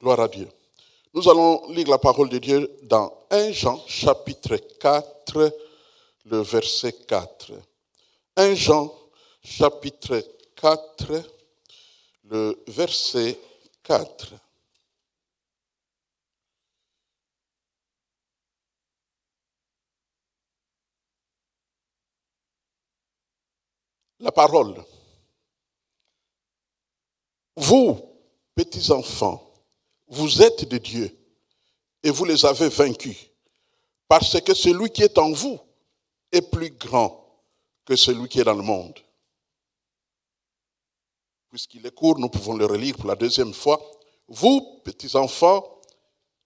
Gloire à Dieu. Nous allons lire la parole de Dieu dans 1 Jean chapitre 4, le verset 4. 1 Jean chapitre 4, le verset 4. La parole. Vous, petits enfants, vous êtes de Dieu et vous les avez vaincus, parce que celui qui est en vous est plus grand que celui qui est dans le monde. Puisqu'il est court, nous pouvons le relire pour la deuxième fois. Vous, petits enfants,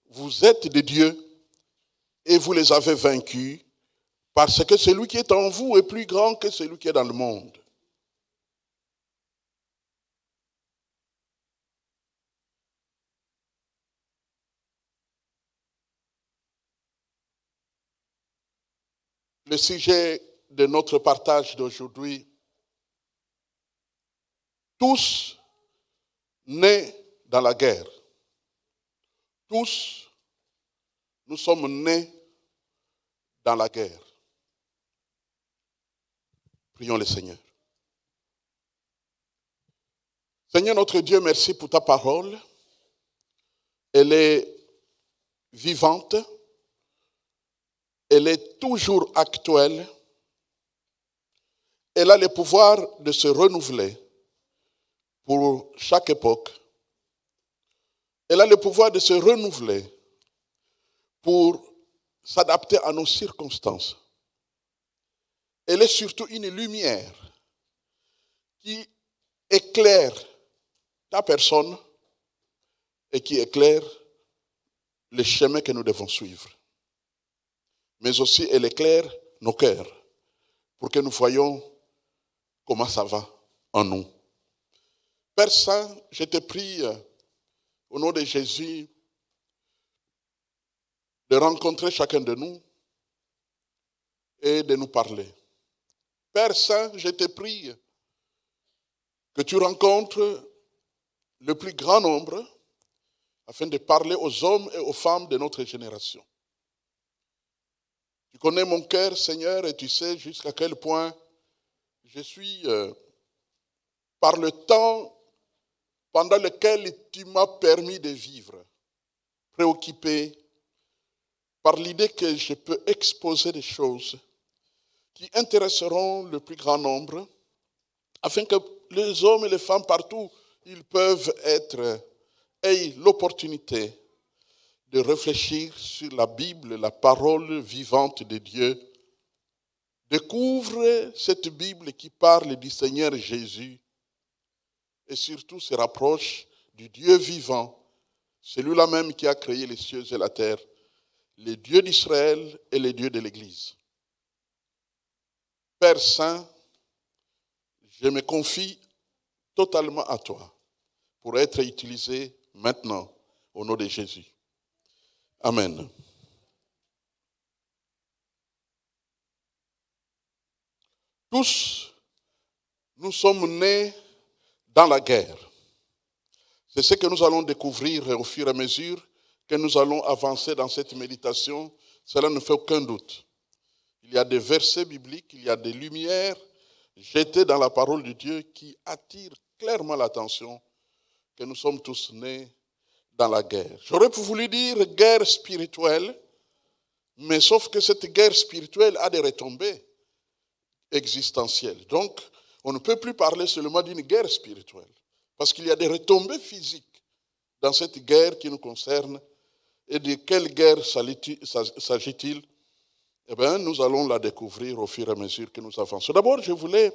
vous êtes de Dieu et vous les avez vaincus, parce que celui qui est en vous est plus grand que celui qui est dans le monde. Le sujet de notre partage d'aujourd'hui, tous nés dans la guerre. Tous, nous sommes nés dans la guerre. Prions le Seigneur. Seigneur notre Dieu, merci pour ta parole. Elle est vivante. Elle est toujours actuelle. Elle a le pouvoir de se renouveler pour chaque époque. Elle a le pouvoir de se renouveler pour s'adapter à nos circonstances. Elle est surtout une lumière qui éclaire ta personne et qui éclaire le chemin que nous devons suivre. Mais aussi elle éclaire nos cœurs pour que nous voyions comment ça va en nous. Père Saint, je te prie au nom de Jésus de rencontrer chacun de nous et de nous parler. Père Saint, je te prie que tu rencontres le plus grand nombre afin de parler aux hommes et aux femmes de notre génération. Tu connais mon cœur, Seigneur, et tu sais jusqu'à quel point je suis, par le temps pendant lequel tu m'as permis de vivre, préoccupé par l'idée que je peux exposer des choses qui intéresseront le plus grand nombre, afin que les hommes et les femmes partout, ils peuvent aient l'opportunité de réfléchir sur la Bible, la parole vivante de Dieu. Découvre cette Bible qui parle du Seigneur Jésus et surtout se rapproche du Dieu vivant, celui-là même qui a créé les cieux et la terre, le Dieu d'Israël et le Dieu de l'Église. Père Saint, je me confie totalement à toi pour être utilisé maintenant au nom de Jésus. Amen. Tous, nous sommes nés dans la guerre. C'est ce que nous allons découvrir au fur et à mesure que nous allons avancer dans cette méditation. Cela ne fait aucun doute. Il y a des versets bibliques, il y a des lumières jetées dans la parole de Dieu qui attirent clairement l'attention que nous sommes tous nés dans la guerre. J'aurais voulu dire guerre spirituelle, mais sauf que cette guerre spirituelle a des retombées existentielles. Donc, on ne peut plus parler seulement d'une guerre spirituelle, parce qu'il y a des retombées physiques dans cette guerre qui nous concerne. Et de quelle guerre s'agit-il? Eh bien, nous allons la découvrir au fur et à mesure que nous avançons. D'abord, je voulais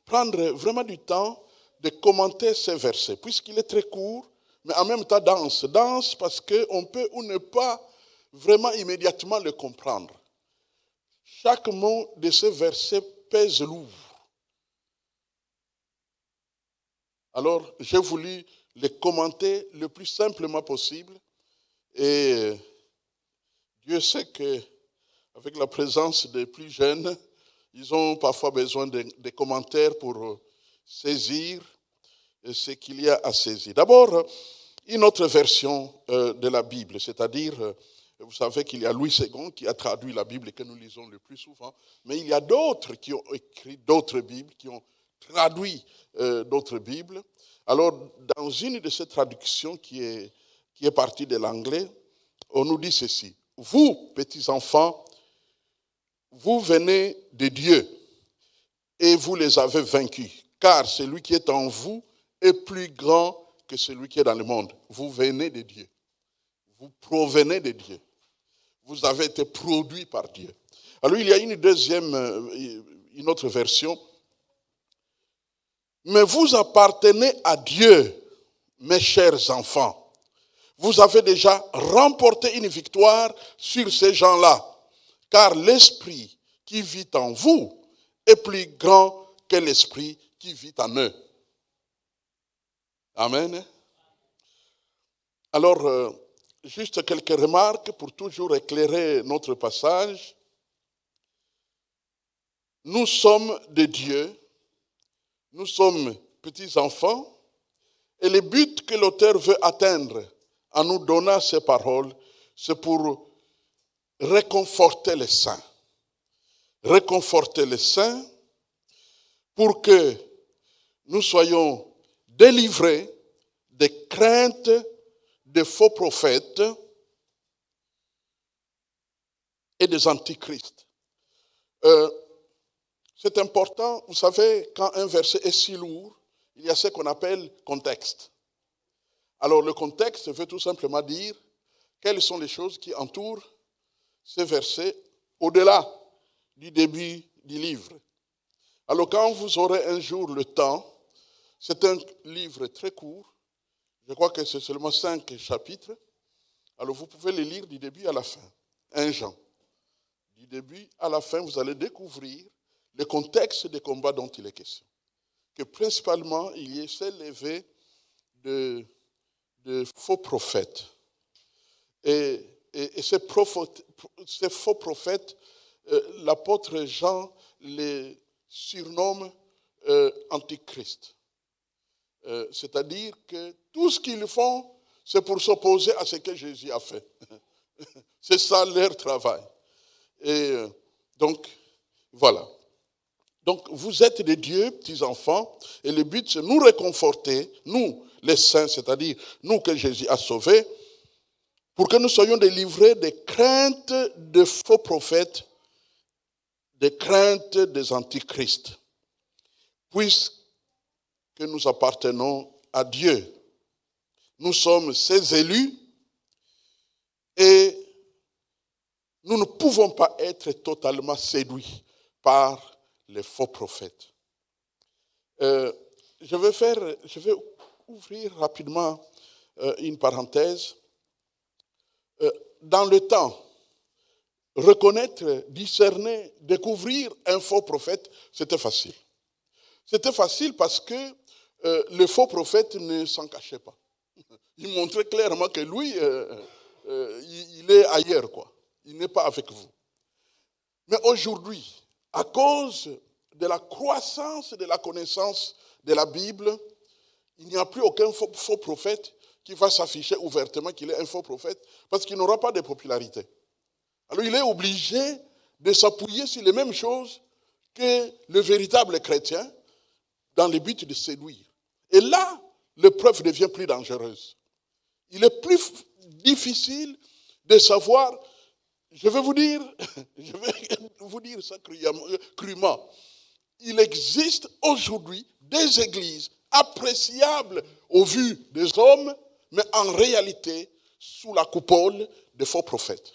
prendre vraiment du temps de commenter ces versets, puisqu'il est très court, mais en même temps dense. Dense parce qu'on peut ou ne pas vraiment immédiatement le comprendre. Chaque mot de ces versets pèse lourd. Alors, j'ai voulu les commenter le plus simplement possible. Et Dieu sait qu'avec la présence des plus jeunes, ils ont parfois besoin de commentaires pour saisir ce qu'il y a à saisir. D'abord, une autre version de la Bible, c'est-à-dire, vous savez qu'il y a Louis II qui a traduit la Bible et que nous lisons le plus souvent, mais il y a d'autres qui ont écrit d'autres Bibles, qui ont traduit d'autres Bibles. Alors, dans une de ces traductions qui est partie de l'anglais, on nous dit ceci: vous, petits enfants, vous venez de Dieu et vous les avez vaincus, car celui qui est en vous est plus grand que celui qui est dans le monde. Vous venez de Dieu. Vous provenez de Dieu. Vous avez été produit par Dieu. Alors il y a une autre version. Mais vous appartenez à Dieu, mes chers enfants. Vous avez déjà remporté une victoire sur ces gens-là, car l'esprit qui vit en vous est plus grand que l'esprit qui vit en eux. Amen. Alors, juste quelques remarques pour toujours éclairer notre passage. Nous sommes de Dieu, nous sommes petits enfants, et le but que l'auteur veut atteindre en nous donnant ces paroles, c'est pour réconforter les saints. Réconforter les saints pour que nous soyons délivrés des craintes des faux prophètes et des antichrists. C'est important, vous savez, quand un verset est si lourd, il y a ce qu'on appelle contexte. Alors le contexte veut tout simplement dire quelles sont les choses qui entourent ces versets au-delà du début du livre. Alors quand vous aurez un jour le temps, c'est un livre très court, je crois que c'est seulement 5 chapitres, alors vous pouvez le lire du début à la fin, 1 Jean. Du début à la fin, vous allez découvrir le contexte des combats dont il est question. Que principalement, il y ait ces levées de faux prophètes. Et ces faux prophètes, l'apôtre Jean les surnomme antichrist. C'est-à-dire que tout ce qu'ils font, c'est pour s'opposer à ce que Jésus a fait. C'est ça leur travail. Et donc, voilà. Donc, vous êtes des dieux, petits enfants, et le but, c'est nous réconforter, nous, les saints, c'est-à-dire nous que Jésus a sauvés, pour que nous soyons délivrés des craintes de faux prophètes, des craintes des antichrists, puisque nous appartenons à Dieu. Nous sommes ses élus et nous ne pouvons pas être totalement séduits par les faux prophètes. Je vais ouvrir rapidement une parenthèse. Dans le temps, reconnaître, discerner, découvrir un faux prophète, c'était facile. C'était facile parce que le faux prophète ne s'en cachait pas. Il montrait clairement que lui, il est ailleurs, quoi. Il n'est pas avec vous. Mais aujourd'hui, à cause de la croissance de la connaissance de la Bible, il n'y a plus aucun faux prophète qui va s'afficher ouvertement qu'il est un faux prophète, parce qu'il n'aura pas de popularité. Alors il est obligé de s'appuyer sur les mêmes choses que le véritable chrétien, dans le but de séduire. Et là, l'épreuve devient plus dangereuse. Il est plus difficile de savoir, je vais vous dire ça crûment. Il existe aujourd'hui des églises appréciables au vu des hommes, mais en réalité sous la coupole des faux prophètes.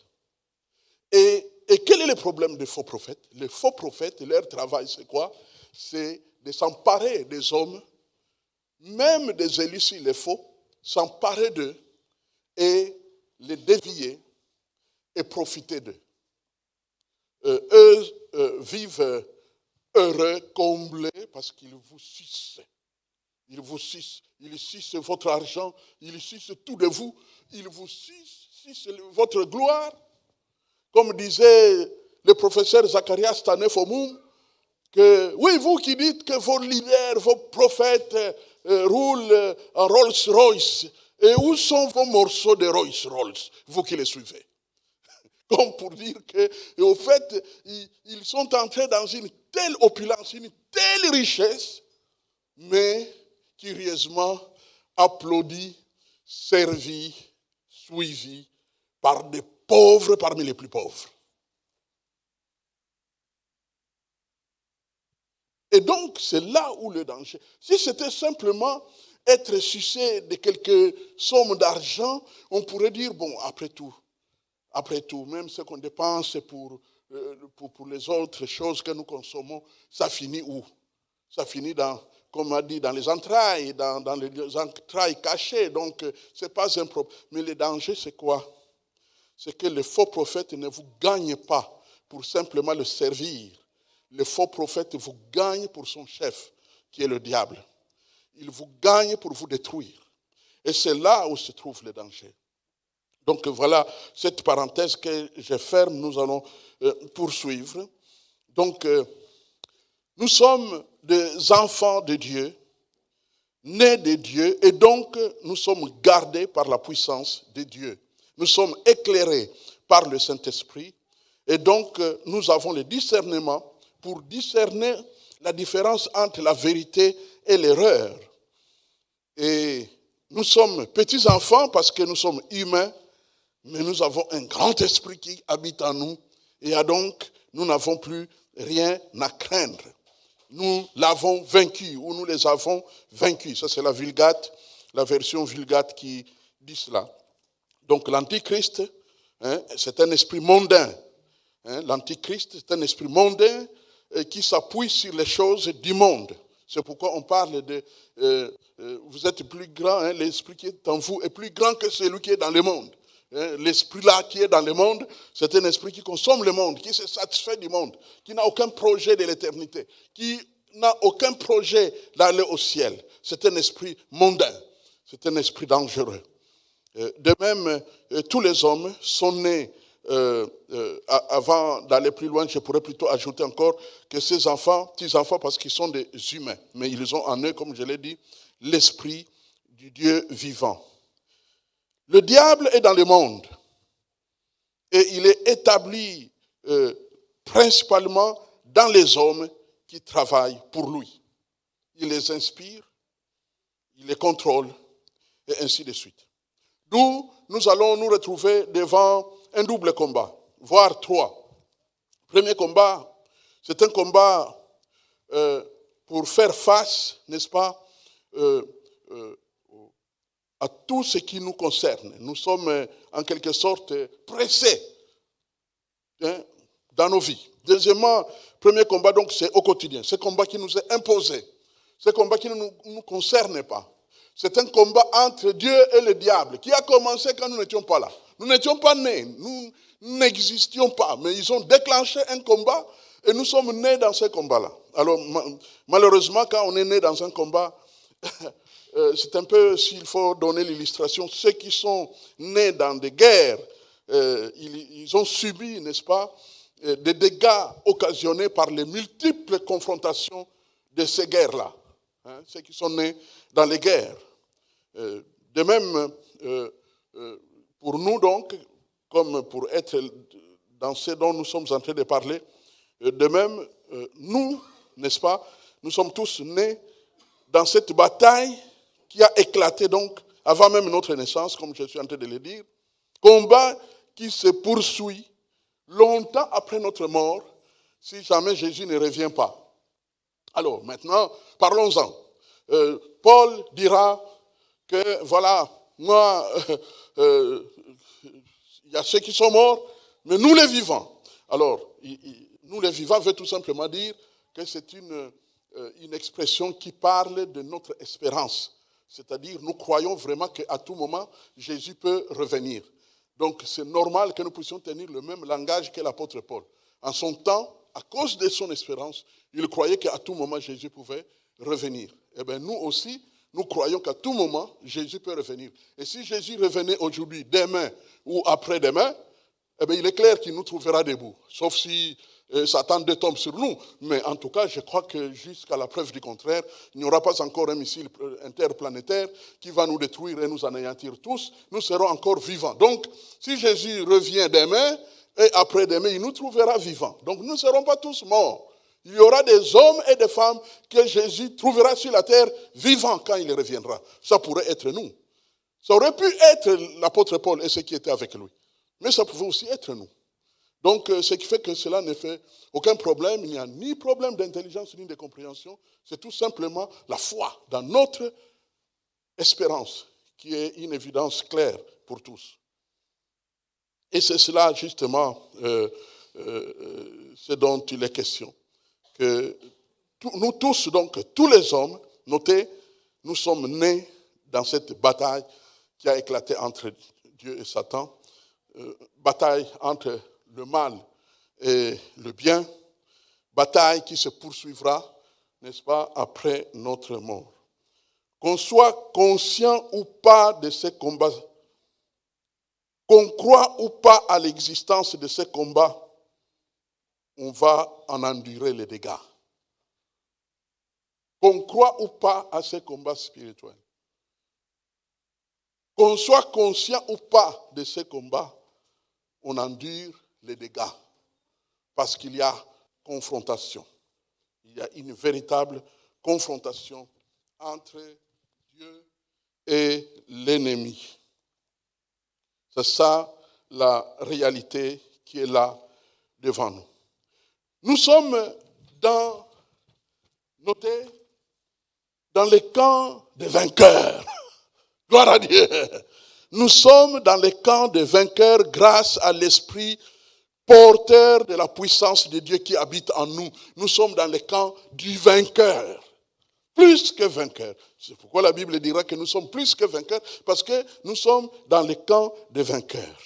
Et quel est le problème des faux prophètes? Les faux prophètes, leur travail, c'est quoi? C'est de s'emparer des hommes, même des élus s'il les faut, s'emparer d'eux et les dévier et profiter d'eux. Eux vivent heureux, comblés, parce qu'ils vous sucent. Ils vous sucent. Ils sucent votre argent. Ils sucent tout de vous. Ils vous sucent votre gloire. Comme disait le professeur Zacharias Tanefomoum, que oui, vous qui dites que vos leaders, vos prophètes roulent en Rolls-Royce Et où sont vos morceaux de Rolls-Royce, vous qui les suivez? Comme pour dire que, et au fait, ils sont entrés dans une telle opulence, une telle richesse, mais curieusement applaudis, servis, suivis par des pauvres parmi les plus pauvres. Et donc, c'est là où le danger. Si c'était simplement être sucé de quelques sommes d'argent, on pourrait dire, bon, après tout, même ce qu'on dépense pour les autres choses que nous consommons, ça finit où? Ça finit dans, comme on a dit, dans les entrailles, dans les entrailles cachées. Donc, ce n'est pas un problème. Mais le danger, c'est quoi? C'est que le faux prophète ne vous gagne pas pour simplement le servir. Le faux prophète vous gagne pour son chef, qui est le diable. Il vous gagne pour vous détruire. Et c'est là où se trouve le danger. Donc voilà cette parenthèse que je ferme, nous allons poursuivre. Donc nous sommes des enfants de Dieu, nés de Dieu, et donc nous sommes gardés par la puissance de Dieu. Nous sommes éclairés par le Saint-Esprit, et donc nous avons le discernement pour discerner la différence entre la vérité et l'erreur. Et nous sommes petits enfants parce que nous sommes humains, mais nous avons un grand esprit qui habite en nous, et donc nous n'avons plus rien à craindre. Nous l'avons vaincu, ou nous les avons vaincus. Ça, c'est la Vulgate, la version Vulgate qui dit cela. Donc l'Antichrist, c'est un esprit mondain. L'Antichrist, c'est un esprit mondain qui s'appuie sur les choses du monde. C'est pourquoi on parle de vous êtes plus grand, l'esprit qui est en vous est plus grand que celui qui est dans le monde. L'esprit là qui est dans le monde, c'est un esprit qui consomme le monde, qui se satisfait du monde, qui n'a aucun projet de l'éternité, qui n'a aucun projet d'aller au ciel. C'est un esprit mondain, c'est un esprit dangereux. De même, tous les hommes sont nés. Avant d'aller plus loin, je pourrais plutôt ajouter encore que ces enfants, petits-enfants, parce qu'ils sont des humains, mais ils ont en eux, comme je l'ai dit, l'esprit du Dieu vivant. Le diable est dans le monde et il est établi principalement dans les hommes qui travaillent pour lui. Il les inspire, il les contrôle et ainsi de suite. D'où nous allons nous retrouver devant un double combat, voire trois. Premier combat, c'est un combat pour faire face, n'est-ce pas, à tout ce qui nous concerne. Nous sommes en quelque sorte pressés dans nos vies. Deuxièmement, premier combat, donc, c'est au quotidien. Ce combat qui nous est imposé. Ce combat qui ne nous concerne pas. C'est un combat entre Dieu et le diable qui a commencé quand nous n'étions pas là. Nous n'étions pas nés, nous n'existions pas, mais ils ont déclenché un combat et nous sommes nés dans ce combat-là. Alors, malheureusement, quand on est né dans un combat, c'est un peu, s'il faut donner l'illustration, ceux qui sont nés dans des guerres, ils ont subi, n'est-ce pas, des dégâts occasionnés par les multiples confrontations de ces guerres-là. Ceux qui sont nés dans les guerres. De même, pour nous donc, comme pour être dans ce dont nous sommes en train de parler, de même, nous, n'est-ce pas, nous sommes tous nés dans cette bataille qui a éclaté donc avant même notre naissance, comme je suis en train de le dire, combat qui se poursuit longtemps après notre mort, si jamais Jésus ne revient pas. Alors maintenant, parlons-en. Paul dira que voilà, moi, il y a ceux qui sont morts, mais nous les vivants. Alors, nous les vivants veut tout simplement dire que c'est une expression qui parle de notre espérance. C'est-à-dire, nous croyons vraiment qu'à tout moment, Jésus peut revenir. Donc, c'est normal que nous puissions tenir le même langage que l'apôtre Paul. En son temps, à cause de son espérance, il croyait qu'à tout moment, Jésus pouvait revenir. Eh bien, nous aussi, nous croyons qu'à tout moment, Jésus peut revenir. Et si Jésus revenait aujourd'hui, demain ou après-demain, eh bien, il est clair qu'il nous trouvera debout. Sauf si Satan tombe sur nous. Mais en tout cas, je crois que jusqu'à la preuve du contraire, il n'y aura pas encore un missile interplanétaire qui va nous détruire et nous anéantir tous. Nous serons encore vivants. Donc, si Jésus revient demain, et après-demain, il nous trouvera vivants. Donc, nous ne serons pas tous morts. Il y aura des hommes et des femmes que Jésus trouvera sur la terre vivants quand il reviendra. Ça pourrait être nous. Ça aurait pu être l'apôtre Paul et ceux qui étaient avec lui. Mais ça pouvait aussi être nous. Donc, ce qui fait que cela ne fait aucun problème. Il n'y a ni problème d'intelligence ni de compréhension. C'est tout simplement la foi dans notre espérance qui est une évidence claire pour tous. Et c'est cela, justement, ce dont il est question. Que nous tous, donc, tous les hommes, notez, nous sommes nés dans cette bataille qui a éclaté entre Dieu et Satan. Bataille entre le mal et le bien. Bataille qui se poursuivra, n'est-ce pas, après notre mort. Qu'on soit conscient ou pas de ces combats, qu'on croit ou pas à l'existence de ces combats, on va en endurer les dégâts. Qu'on croit ou pas à ces combats spirituels. Qu'on soit conscient ou pas de ces combats, on endure les dégâts. Parce qu'il y a confrontation. Il y a une véritable confrontation entre Dieu et l'ennemi. C'est ça la réalité qui est là devant nous. Nous sommes notez, dans les camps des vainqueurs. Gloire à Dieu. Nous sommes dans les camps des vainqueurs grâce à l'esprit porteur de la puissance de Dieu qui habite en nous. Nous sommes dans les camps du vainqueur. Plus que vainqueurs. C'est pourquoi la Bible dira que nous sommes plus que vainqueurs, parce que nous sommes dans les camps des vainqueurs.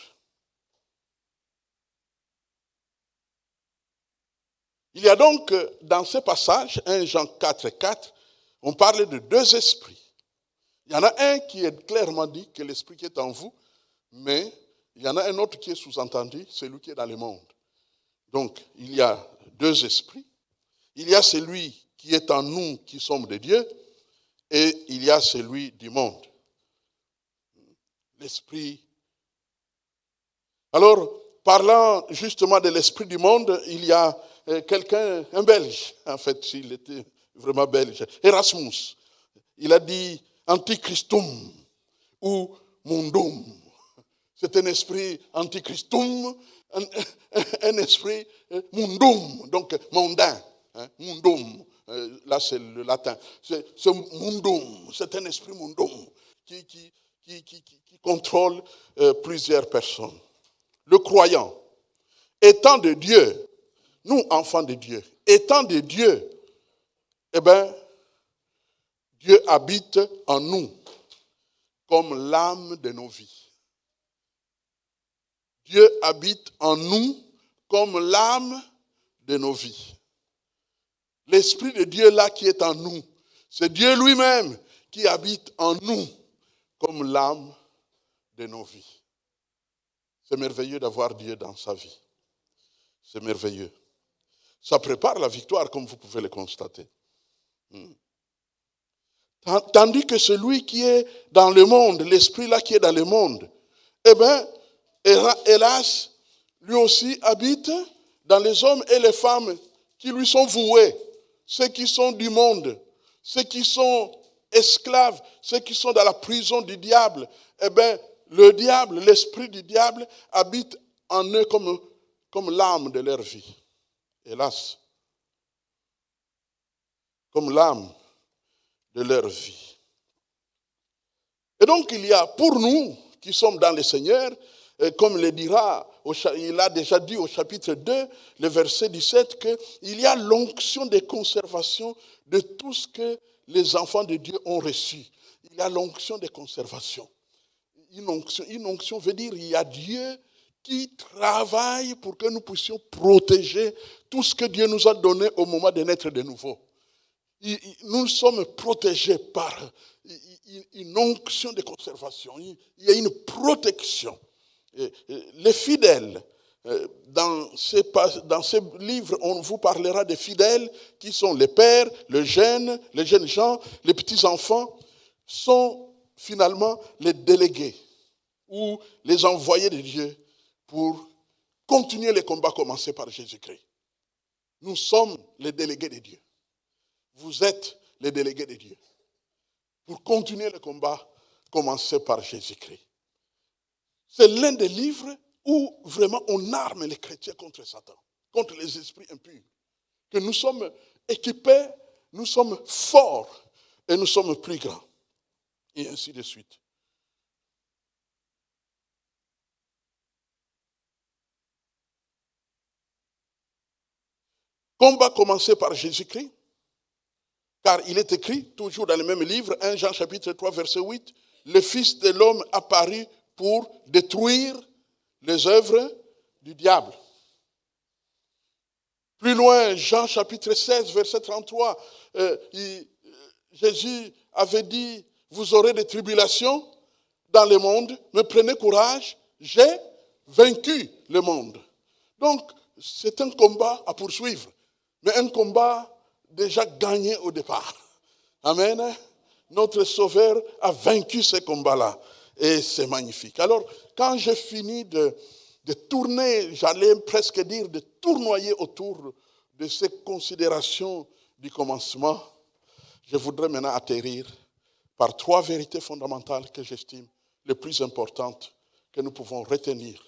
Il y a donc dans ce passage, 1 Jean 4,4, on parle de deux esprits. Il y en a un qui est clairement dit, que l'esprit qui est en vous, mais il y en a un autre qui est sous-entendu, celui qui est dans le monde. Donc, il y a deux esprits. Il y a celui qui est en nous, qui sommes de Dieu, et il y a celui du monde. L'esprit. Alors, parlant justement de l'esprit du monde, il y a quelqu'un, un Belge, en fait, il était vraiment belge, Erasmus. Il a dit Antichristum ou Mundum. C'est un esprit Antichristum, un esprit Mundum, donc mondain. Mundum, là c'est le latin. C'est Mundum, c'est un esprit Mundum qui contrôle plusieurs personnes. Le croyant, étant de Dieu, nous enfants de Dieu, étant de Dieu, eh bien, Dieu habite en nous comme l'âme de nos vies. Dieu habite en nous comme l'âme de nos vies. L'Esprit de Dieu là qui est en nous, c'est Dieu lui-même qui habite en nous comme l'âme de nos vies. C'est merveilleux d'avoir Dieu dans sa vie. C'est merveilleux. Ça prépare la victoire comme vous pouvez le constater. Tandis que celui qui est dans le monde, l'esprit là qui est dans le monde, eh bien, hélas, lui aussi habite dans les hommes et les femmes qui lui sont voués, ceux qui sont du monde, ceux qui sont esclaves, ceux qui sont dans la prison du diable. Eh bien, le diable, l'esprit du diable habite en eux comme l'âme de leur vie. Hélas, comme l'âme de leur vie. Et donc il y a pour nous qui sommes dans le Seigneur, comme le dira, il a déjà dit au chapitre 2, le verset 17, qu'il y a l'onction de conservation de tout ce que les enfants de Dieu ont reçu. Il y a l'onction de conservation. Une onction veut dire qu'il y a Dieu qui travaille pour que nous puissions protéger tout ce que Dieu nous a donné au moment de naître de nouveau. Nous sommes protégés par une onction de conservation. Il y a une protection. Les fidèles Dans ces livres, on vous parlera des fidèles qui sont les pères, les jeunes gens, les petits-enfants, sont finalement les délégués ou les envoyés de Dieu pour continuer les combats commencés par Jésus-Christ. Nous sommes les délégués de Dieu. Vous êtes les délégués de Dieu pour continuer le combat commencé par Jésus-Christ. C'est l'un des livres où vraiment on arme les chrétiens contre Satan, contre les esprits impurs. Que nous sommes équipés, nous sommes forts et nous sommes plus grands. Et ainsi de suite. Combat commencé par Jésus-Christ, car il est écrit, toujours dans le même livre, 1 Jean chapitre 3, verset 8, le Fils de l'homme apparut pour détruire les œuvres du diable. Plus loin, Jean chapitre 16, verset 33, Jésus avait dit, vous aurez des tribulations dans le monde, mais prenez courage, j'ai vaincu le monde. Donc, c'est un combat à poursuivre, mais un combat déjà gagné au départ. Amen. Notre Sauveur a vaincu ce combat-là. Et c'est magnifique. Alors, quand j'ai fini de tourner, j'allais presque dire de tournoyer autour de ces considérations du commencement, je voudrais maintenant atterrir par 3 vérités fondamentales que j'estime les plus importantes que nous pouvons retenir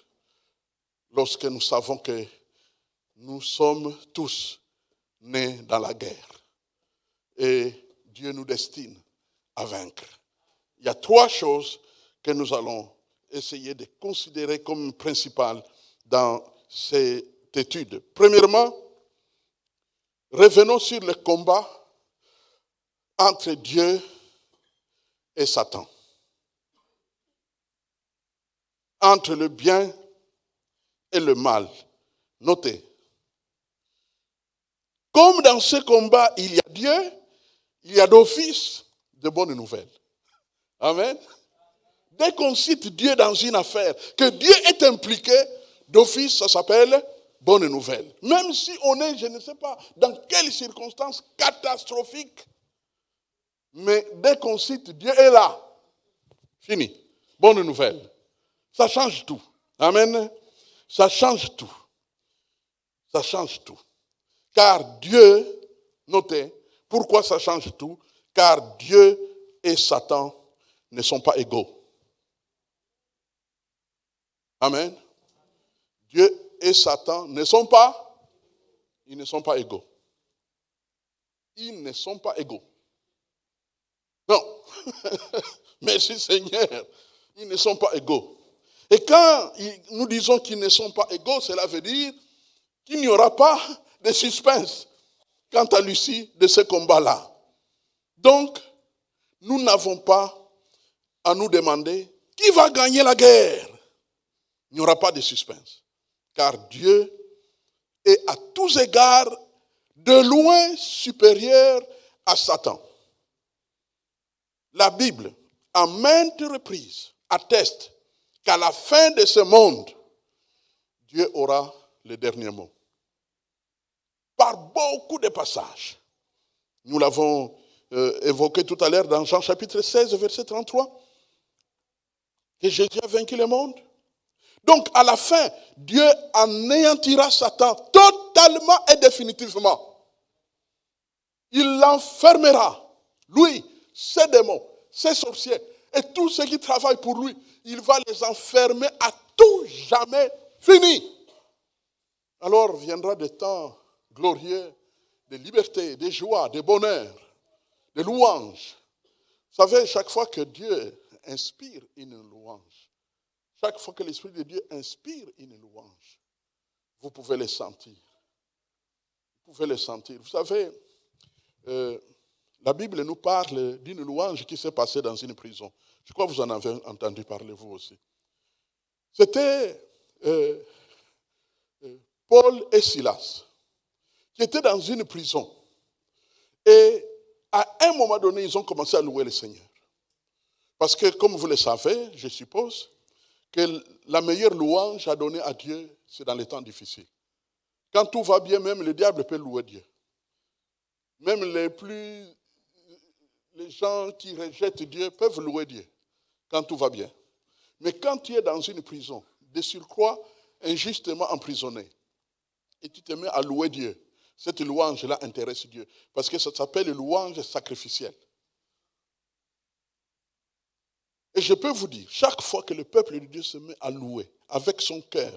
lorsque nous savons que nous sommes tous nés dans la guerre et Dieu nous destine à vaincre. Il y a 3 choses que nous allons essayer de considérer comme principales dans cette étude. Premièrement, revenons sur le combat entre Dieu et Satan. Entre le bien et le mal. Notez. Comme dans ce combat, il y a Dieu, il y a d'office de bonnes nouvelles. Amen. Dès qu'on cite Dieu dans une affaire, que Dieu est impliqué, d'office, ça s'appelle bonne nouvelle. Même si on est, je ne sais pas, dans quelles circonstances catastrophiques, mais dès qu'on cite Dieu est là. Fini. Bonne nouvelle. Ça change tout. Amen. Ça change tout. Ça change tout. Car Dieu, notez, pourquoi ça change tout? Car Dieu et Satan ne sont pas égaux. Amen. Dieu et Satan ne sont pas, ils ne sont pas égaux. Ils ne sont pas égaux. Non. Merci Seigneur. Ils ne sont pas égaux. Et quand nous disons qu'ils ne sont pas égaux, cela veut dire qu'il n'y aura pas de suspense quant à l'issue de ce combat-là. Donc, nous n'avons pas à nous demander qui va gagner la guerre. Il n'y aura pas de suspense. Car Dieu est à tous égards de loin supérieur à Satan. La Bible, à maintes reprises, atteste qu'à la fin de ce monde, Dieu aura le dernier mot. Par beaucoup de passages. Nous l'avons évoqué tout à l'heure dans Jean chapitre 16, verset 33. Que Jésus a vaincu le monde. Donc à la fin, Dieu anéantira Satan totalement et définitivement. Il l'enfermera, lui, ses démons, ses sorciers et tous ceux qui travaillent pour lui. Il va les enfermer à tout jamais fini. Alors viendra des temps glorieux, de liberté, de joie, de bonheur, de louange. Vous savez, chaque fois que Dieu inspire une louange, chaque fois que l'Esprit de Dieu inspire une louange, vous pouvez le sentir. Vous pouvez le sentir. Vous savez, la Bible nous parle d'une louange qui s'est passée dans une prison. Je crois que vous en avez entendu parler vous aussi. C'était Paul et Silas qui étaient dans une prison. Et à un moment donné, ils ont commencé à louer le Seigneur. Parce que, comme vous le savez, je suppose, que la meilleure louange à donner à Dieu, c'est dans les temps difficiles. Quand tout va bien, même le diable peut louer Dieu. Même les gens qui rejettent Dieu peuvent louer Dieu quand tout va bien. Mais quand tu es dans une prison, de surcroît, injustement emprisonné, et tu te mets à louer Dieu, cette louange-là intéresse Dieu, parce que ça s'appelle louange sacrificielle. Et je peux vous dire, chaque fois que le peuple de Dieu se met à louer, avec son cœur,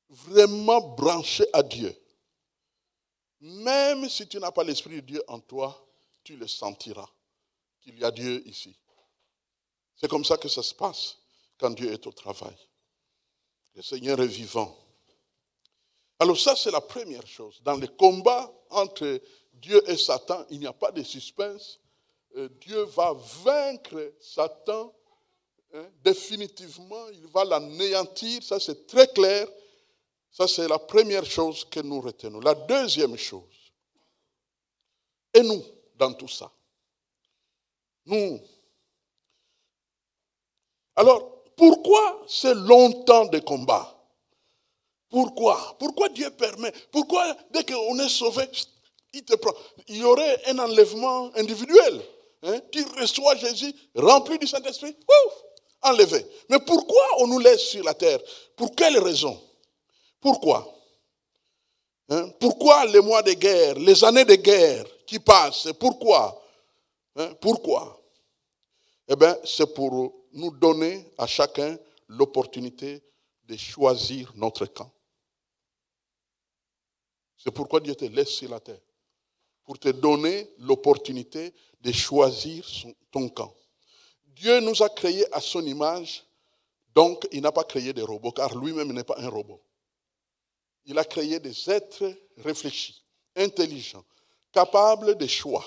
vraiment branché à Dieu, même si tu n'as pas l'Esprit de Dieu en toi, tu le sentiras, qu'il y a Dieu ici. C'est comme ça que ça se passe quand Dieu est au travail. Le Seigneur est vivant. Alors ça, c'est la première chose. Dans le combat entre Dieu et Satan, il n'y a pas de suspense. Dieu va vaincre Satan définitivement. Il va l'anéantir. Ça, c'est très clair. Ça, c'est la première chose que nous retenons. La deuxième chose, et nous, dans tout ça, nous. Alors, pourquoi ce longtemps de combat? Pourquoi? Pourquoi Dieu permet? Pourquoi dès qu'on est sauvé, il te prend? Il y aurait un enlèvement individuel. Tu reçois Jésus rempli du Saint-Esprit, enlevé. Mais pourquoi on nous laisse sur la terre? Pour quelle raison? Pourquoi? Pourquoi les mois de guerre, les années de guerre qui passent? Pourquoi? Pourquoi? Eh bien, c'est pour nous donner à chacun l'opportunité de choisir notre camp. C'est pourquoi Dieu te laisse sur la terre. Pour te donner l'opportunité de choisir ton camp. Dieu nous a créés à son image, donc il n'a pas créé des robots, car lui-même n'est pas un robot. Il a créé des êtres réfléchis, intelligents, capables de choix.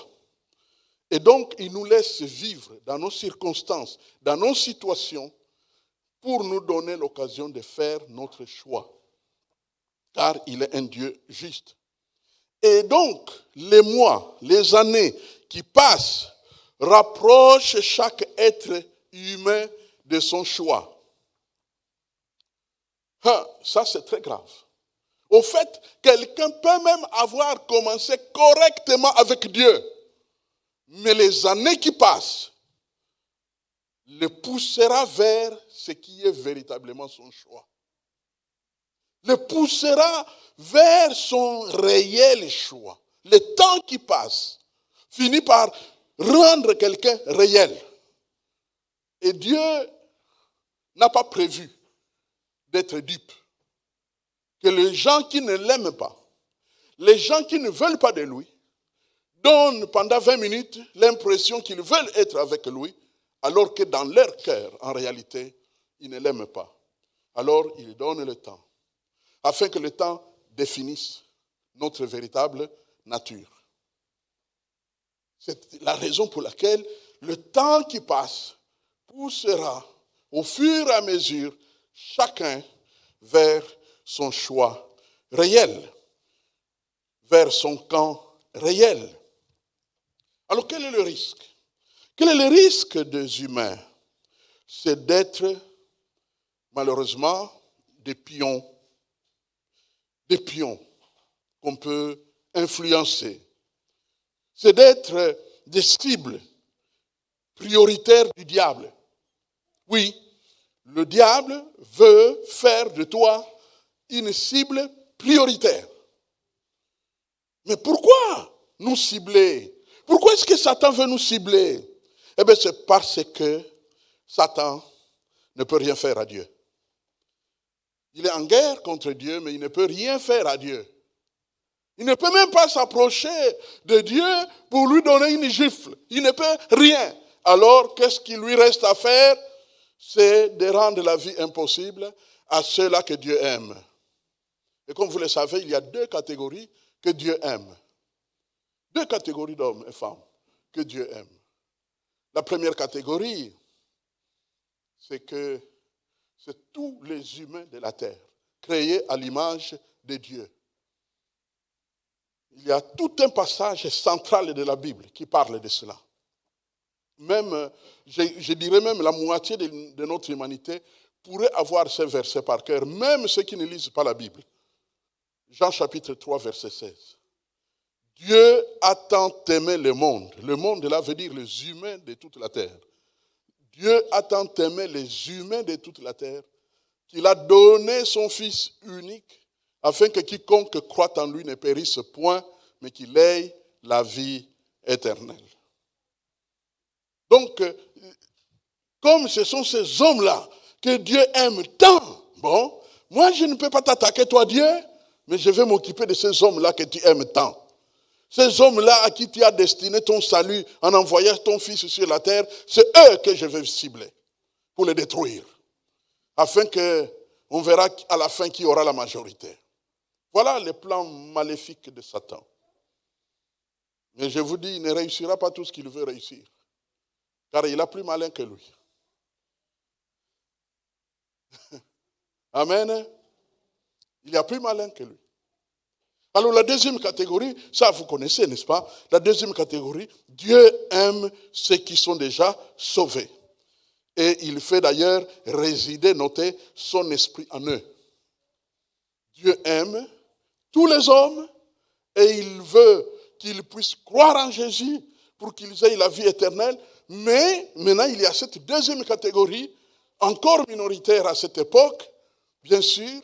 Et donc, il nous laisse vivre dans nos circonstances, dans nos situations, pour nous donner l'occasion de faire notre choix. Car il est un Dieu juste. Et donc, les mois, les années qui passent rapprochent chaque être humain de son choix. Ça, c'est très grave. Au fait, quelqu'un peut même avoir commencé correctement avec Dieu. Mais les années qui passent le poussera vers ce qui est véritablement son choix. Le poussera vers son réel choix. Le temps qui passe finit par rendre quelqu'un réel. Et Dieu n'a pas prévu d'être dupe. Que les gens qui ne l'aiment pas, les gens qui ne veulent pas de lui, donnent pendant 20 minutes l'impression qu'ils veulent être avec lui, alors que dans leur cœur, en réalité, ils ne l'aiment pas. Alors, ils donnent le temps, afin que le temps définisse notre véritable nature. C'est la raison pour laquelle le temps qui passe poussera au fur et à mesure chacun vers son choix réel, vers son camp réel. Alors quel est le risque? Quel est le risque des humains? C'est d'être malheureusement des pions qu'on peut influencer. C'est d'être des cibles prioritaires du diable. Oui, le diable veut faire de toi une cible prioritaire. Mais pourquoi nous cibler? Pourquoi est-ce que Satan veut nous cibler? Eh bien, c'est parce que Satan ne peut rien faire à Dieu. Il est en guerre contre Dieu, mais il ne peut rien faire à Dieu. Il ne peut même pas s'approcher de Dieu pour lui donner une gifle. Il ne peut rien. Alors, qu'est-ce qu'il lui reste à faire? C'est de rendre la vie impossible à ceux-là que Dieu aime. Et comme vous le savez, il y a deux catégories que Dieu aime. Deux catégories d'hommes et femmes que Dieu aime. La première catégorie, c'est que c'est tous les humains de la terre, créés à l'image de Dieu. Il y a tout un passage central de la Bible qui parle de cela. même, je dirais même la moitié de notre humanité pourrait avoir ces versets par cœur, même ceux qui ne lisent pas la Bible. Jean chapitre 3, verset 16. Dieu a tant aimé le monde là veut dire les humains de toute la terre. Dieu a tant aimé les humains de toute la terre qu'il a donné son Fils unique afin que quiconque croit en lui ne périsse point, mais qu'il ait la vie éternelle. Donc, comme ce sont ces hommes-là que Dieu aime tant, bon, moi je ne peux pas t'attaquer toi Dieu, mais je vais m'occuper de ces hommes-là que tu aimes tant. Ces hommes-là à qui tu as destiné ton salut en envoyant ton Fils sur la terre, c'est eux que je vais cibler pour les détruire. Afin qu'on verra à la fin qui aura la majorité. Voilà le plan maléfique de Satan. Mais je vous dis, il ne réussira pas tout ce qu'il veut réussir. Car il a plus malin que lui. Amen. Il y a plus malin que lui. Alors la deuxième catégorie, ça vous connaissez, n'est-ce pas? La deuxième catégorie, Dieu aime ceux qui sont déjà sauvés. Et il fait d'ailleurs résider, notez, son esprit en eux. Dieu aime tous les hommes et il veut qu'ils puissent croire en Jésus pour qu'ils aient la vie éternelle. Mais maintenant, il y a cette deuxième catégorie, encore minoritaire à cette époque, bien sûr,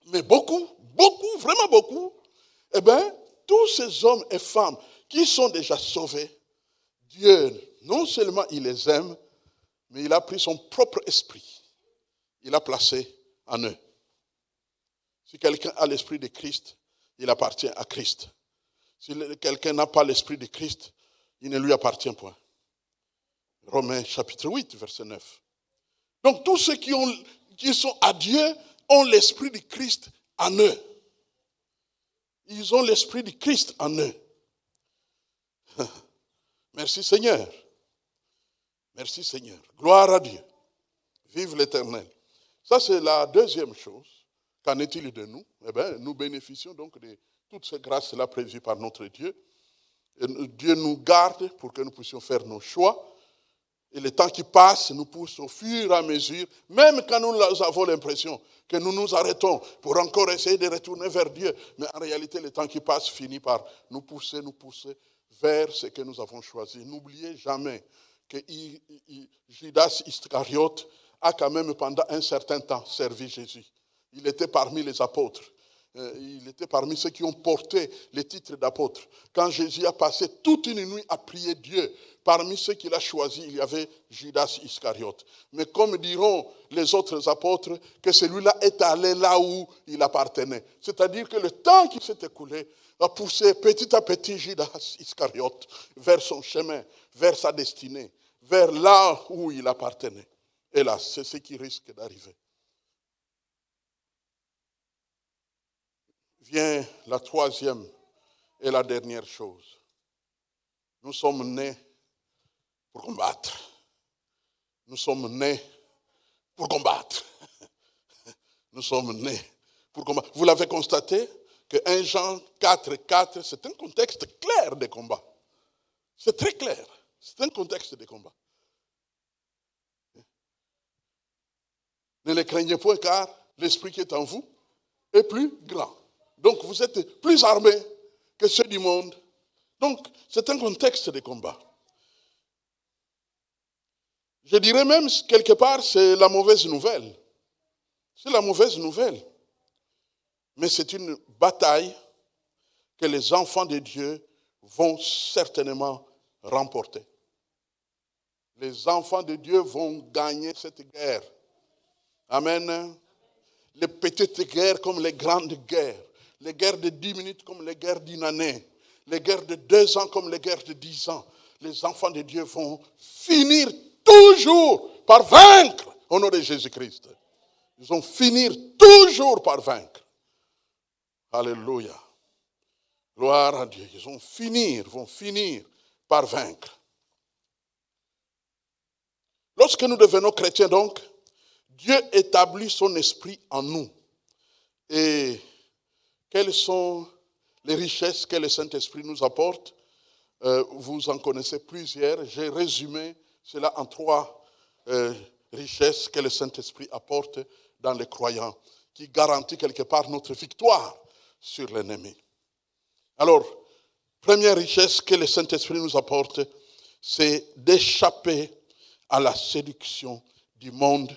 mais beaucoup, vraiment beaucoup. Eh bien, tous ces hommes et femmes qui sont déjà sauvés, Dieu, non seulement il les aime, mais il a pris son propre esprit. Il a placé en eux. Si quelqu'un a l'esprit de Christ, il appartient à Christ. Si quelqu'un n'a pas l'esprit de Christ, il ne lui appartient point. Romains chapitre 8, verset 9. Donc tous ceux qui sont à Dieu ont l'esprit de Christ en eux. Ils ont l'esprit de Christ en eux. Merci Seigneur. Merci Seigneur. Gloire à Dieu. Vive l'Éternel. Ça c'est la deuxième chose. Qu'en est-il de nous? Eh bien, nous bénéficions donc de toutes ces grâces-là prévues par notre Dieu. Et Dieu nous garde pour que nous puissions faire nos choix. Et le temps qui passe nous pousse au fur et à mesure, même quand nous avons l'impression que nous nous arrêtons pour encore essayer de retourner vers Dieu. Mais en réalité, le temps qui passe finit par nous pousser vers ce que nous avons choisi. N'oubliez jamais que Judas Iscariote a quand même pendant un certain temps servi Jésus. Il était parmi les apôtres. Il était parmi ceux qui ont porté les titres d'apôtres. Quand Jésus a passé toute une nuit à prier Dieu, parmi ceux qu'il a choisis, il y avait Judas Iscariote. Mais comme diront les autres apôtres, que celui-là est allé là où il appartenait. C'est-à-dire que le temps qui s'est écoulé a poussé petit à petit Judas Iscariote vers son chemin, vers sa destinée, vers là où il appartenait. Et là, c'est ce qui risque d'arriver. Vient la troisième et la dernière chose. Nous sommes nés pour combattre. Nous sommes nés pour combattre. Nous sommes nés pour combattre. Vous l'avez constaté que 1 Jean 4,4, c'est un contexte clair de combat. C'est très clair. C'est un contexte de combat. Ne les craignez point car l'esprit qui est en vous est plus grand. Donc vous êtes plus armés que ceux du monde. Donc c'est un contexte de combat. Je dirais même quelque part c'est la mauvaise nouvelle. C'est la mauvaise nouvelle. Mais c'est une bataille que les enfants de Dieu vont certainement remporter. Les enfants de Dieu vont gagner cette guerre. Amen. Les petites guerres comme les grandes guerres. Les guerres de 10 minutes comme les guerres d'une année. Les guerres de 2 ans comme les guerres de 10 ans. Les enfants de Dieu vont finir toujours par vaincre au nom de Jésus-Christ. Ils vont finir toujours par vaincre. Alléluia. Gloire à Dieu. Ils vont finir par vaincre. Lorsque nous devenons chrétiens donc, Dieu établit son esprit en nous. Et quelles sont les richesses que le Saint-Esprit nous apporte? Vous en connaissez plusieurs. J'ai résumé cela en 3 richesses que le Saint-Esprit apporte dans les croyants, qui garantit quelque part notre victoire sur l'ennemi. Alors, première richesse que le Saint-Esprit nous apporte, c'est d'échapper à la séduction du monde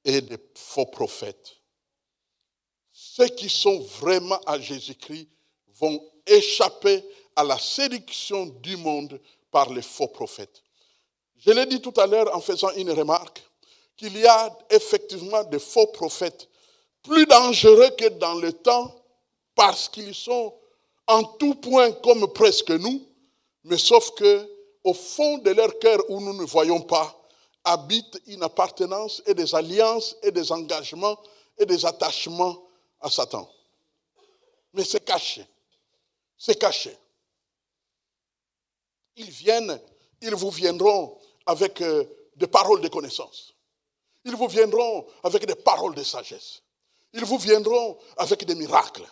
et des faux prophètes. Ceux qui sont vraiment à Jésus-Christ vont échapper à la séduction du monde par les faux prophètes. Je l'ai dit tout à l'heure en faisant une remarque, qu'il y a effectivement des faux prophètes plus dangereux que dans le temps parce qu'ils sont en tout point comme presque nous, mais sauf que au fond de leur cœur où nous ne voyons pas, habite une appartenance et des alliances et des engagements et des attachements à Satan. Mais c'est caché. C'est caché. Ils vous viendront avec des paroles de connaissance. Ils vous viendront avec des paroles de sagesse. Ils vous viendront avec des miracles.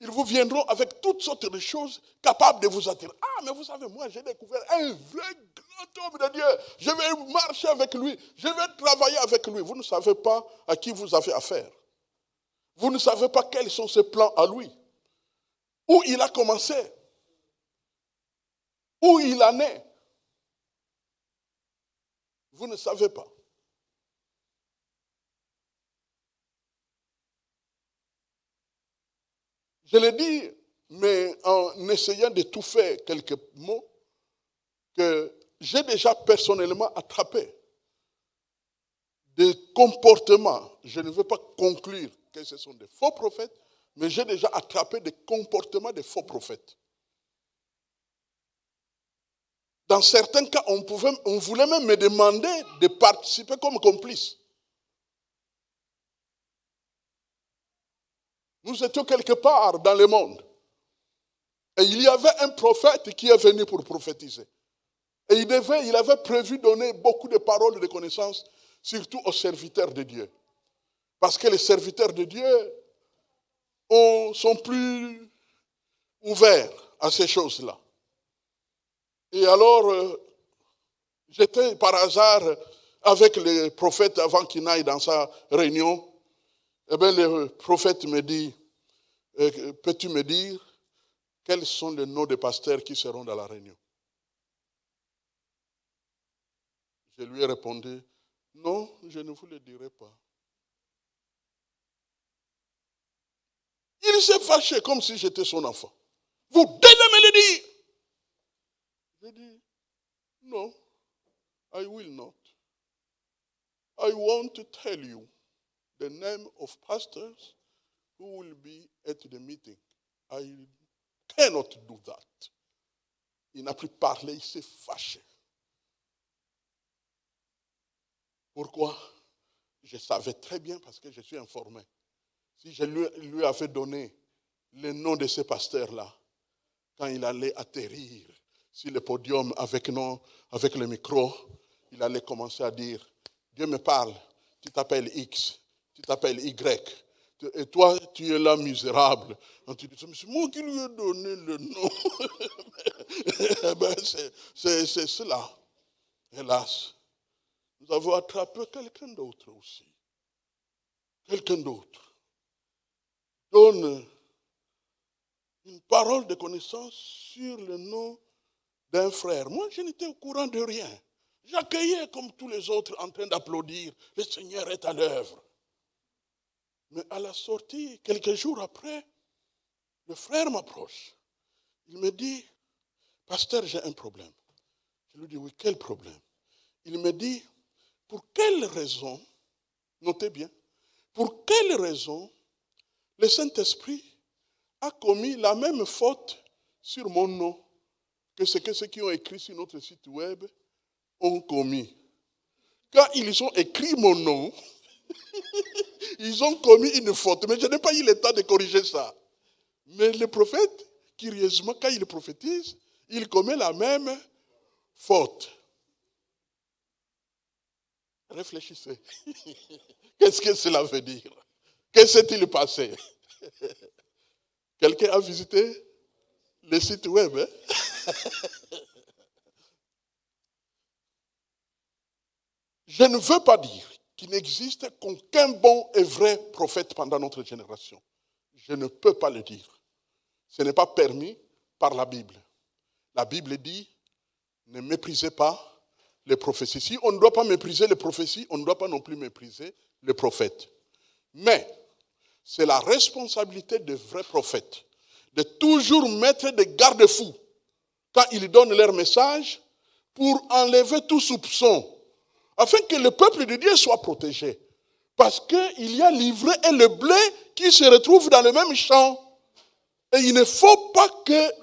Ils vous viendront avec toutes sortes de choses capables de vous attirer. Ah, mais vous savez, moi, j'ai découvert un vrai grand homme de Dieu. Je vais marcher avec lui. Je vais travailler avec lui. Vous ne savez pas à qui vous avez affaire. Vous ne savez pas quels sont ses plans à lui. Où il a commencé. Où il en est. Vous ne savez pas. Je l'ai dit, mais en essayant d'étouffer quelques mots, que j'ai déjà personnellement attrapé des comportements. Je ne veux pas conclure que ce sont des faux prophètes, mais j'ai déjà attrapé des comportements de faux prophètes. Dans certains cas, on voulait même me demander de participer comme complice. Nous étions quelque part dans le monde. Et il y avait un prophète qui est venu pour prophétiser. Et il avait prévu donner beaucoup de paroles de connaissance, surtout aux serviteurs de Dieu. Parce que les serviteurs de Dieu sont plus ouverts à ces choses-là. Et alors, j'étais par hasard avec le prophète avant qu'il n'aille dans sa réunion. Eh bien, le prophète me dit, peux-tu me dire quels sont les noms des pasteurs qui seront dans la réunion? Je lui ai répondu, non, je ne vous le dirai pas. Il s'est fâché comme si j'étais son enfant. Vous devez me le dire. J'ai dit, non, I will not. I want to tell you the name of pastors who will be at the meeting. I cannot do that. Il n'a plus parlé, il s'est fâché. Pourquoi? Je savais très bien parce que je suis informé. Si je lui avais donné le nom de ces pasteurs-là, quand il allait atterrir sur le podium avec le micro, il allait commencer à dire, Dieu me parle, tu t'appelles X, tu t'appelles Y, et toi tu es là misérable. Tu dis, c'est moi qui lui ai donné le nom. C'est cela. Hélas, nous avons attrapé quelqu'un d'autre aussi. Quelqu'un d'autre donne une parole de connaissance sur le nom d'un frère. Moi, je n'étais au courant de rien. J'accueillais comme tous les autres en train d'applaudir. Le Seigneur est à l'œuvre. Mais à la sortie, quelques jours après, le frère m'approche. Il me dit, pasteur, j'ai un problème. Je lui dis, oui, quel problème? Il me dit, pour quelle raison, notez bien, pour quelle raison le Saint-Esprit a commis la même faute sur mon nom que ce que ceux qui ont écrit sur notre site web ont commis. Quand ils ont écrit mon nom, ils ont commis une faute. Mais je n'ai pas eu le temps de corriger ça. Mais le prophète, curieusement, quand il prophétise, il commet la même faute. Réfléchissez. Qu'est-ce que cela veut dire? Que s'est-il passé? Quelqu'un a visité le site web? Je ne veux pas dire qu'il n'existe qu'aucun bon et vrai prophète pendant notre génération. Je ne peux pas le dire. Ce n'est pas permis par la Bible. La Bible dit, ne méprisez pas les prophéties. Si on ne doit pas mépriser les prophéties, on ne doit pas non plus mépriser les prophètes. Mais c'est la responsabilité des vrais prophètes de toujours mettre des garde-fous quand ils donnent leur message pour enlever tout soupçon, afin que le peuple de Dieu soit protégé. Parce qu'il y a l'ivraie et le blé qui se retrouvent dans le même champ. Et il ne faut pas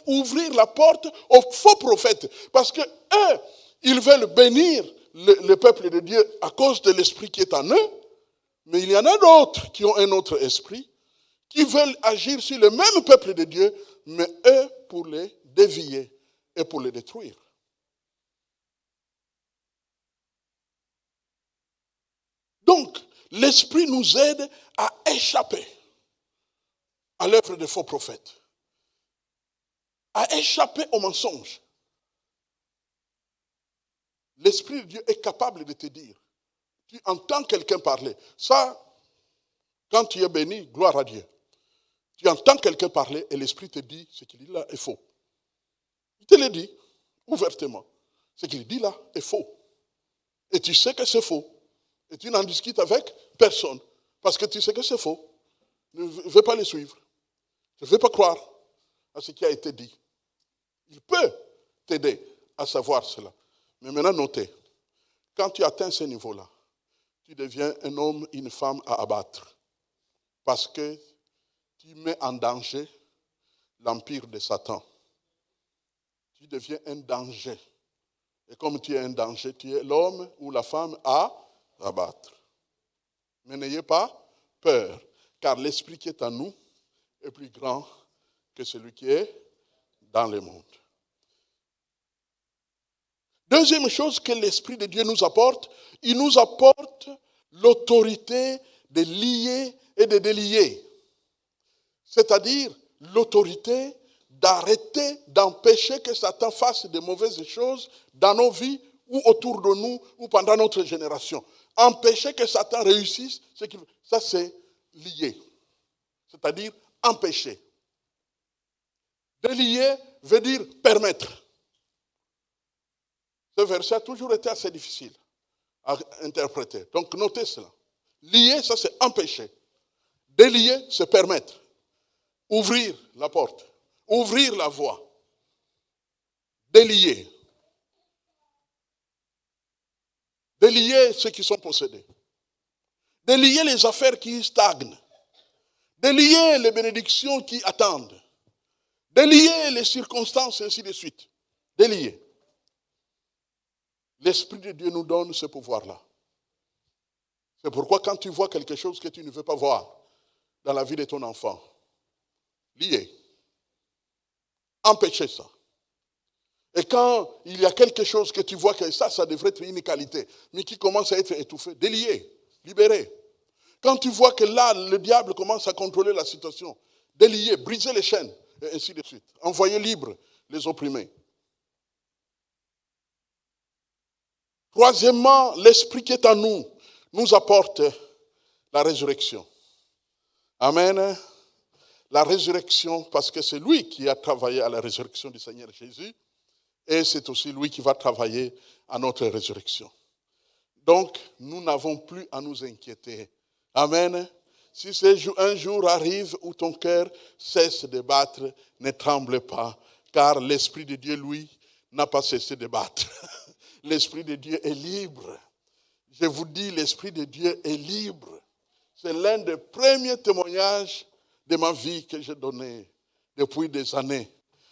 ouvrir la porte aux faux prophètes. Parce que eux, ils veulent bénir le peuple de Dieu à cause de l'esprit qui est en eux. Mais il y en a d'autres qui ont un autre esprit, qui veulent agir sur le même peuple de Dieu, mais eux pour les dévier et pour les détruire. Donc, l'esprit nous aide à échapper à l'œuvre des faux prophètes, à échapper aux mensonges. L'Esprit de Dieu est capable de te dire, tu entends quelqu'un parler. Ça, quand tu es béni, gloire à Dieu. Tu entends quelqu'un parler et l'Esprit te dit, ce qu'il dit là est faux. Il te le dit ouvertement. Ce qu'il dit là est faux. Et tu sais que c'est faux. Et tu n'en discutes avec personne. Parce que tu sais que c'est faux. Ne veux pas le suivre. Ne veux pas croire à ce qui a été dit. Il peut t'aider à savoir cela. Mais maintenant, notez, quand tu atteins ce niveau-là, tu deviens un homme, une femme à abattre. Parce que tu mets en danger l'empire de Satan. Tu deviens un danger. Et comme tu es un danger, tu es l'homme ou la femme à abattre. Mais n'ayez pas peur, car l'esprit qui est en nous est plus grand que celui qui est dans le monde. Deuxième chose que l'Esprit de Dieu nous apporte, il nous apporte l'autorité de lier et de délier. C'est-à-dire l'autorité d'arrêter, d'empêcher que Satan fasse de mauvaises choses dans nos vies ou autour de nous ou pendant notre génération. Empêcher que Satan réussisse, ça c'est lier. C'est-à-dire empêcher. Délier veut dire permettre. Ce verset a toujours été assez difficile à interpréter. Donc notez cela. Lier, ça c'est empêcher. Délier, c'est permettre. Ouvrir la porte. Ouvrir la voie. Délier. Délier ceux qui sont possédés. Délier les affaires qui stagnent. Délier les bénédictions qui attendent. Délier les circonstances, et ainsi de suite. Délier. L'Esprit de Dieu nous donne ce pouvoir-là. C'est pourquoi quand tu vois quelque chose que tu ne veux pas voir dans la vie de ton enfant, lier, empêcher ça. Et quand il y a quelque chose que tu vois que ça devrait être une qualité, mais qui commence à être étouffé, délier, libérer. Quand tu vois que là, le diable commence à contrôler la situation, délier, briser les chaînes, et ainsi de suite. Envoyer libre les opprimés. Troisièmement, l'Esprit qui est en nous nous apporte la résurrection. Amen. La résurrection, parce que c'est lui qui a travaillé à la résurrection du Seigneur Jésus, et c'est aussi lui qui va travailler à notre résurrection. Donc, nous n'avons plus à nous inquiéter. Amen. Si un jour arrive où ton cœur cesse de battre, ne tremble pas, car l'Esprit de Dieu, lui, n'a pas cessé de battre. L'Esprit de Dieu est libre. Je vous dis, l'Esprit de Dieu est libre. C'est l'un des premiers témoignages de ma vie que j'ai donné depuis des années.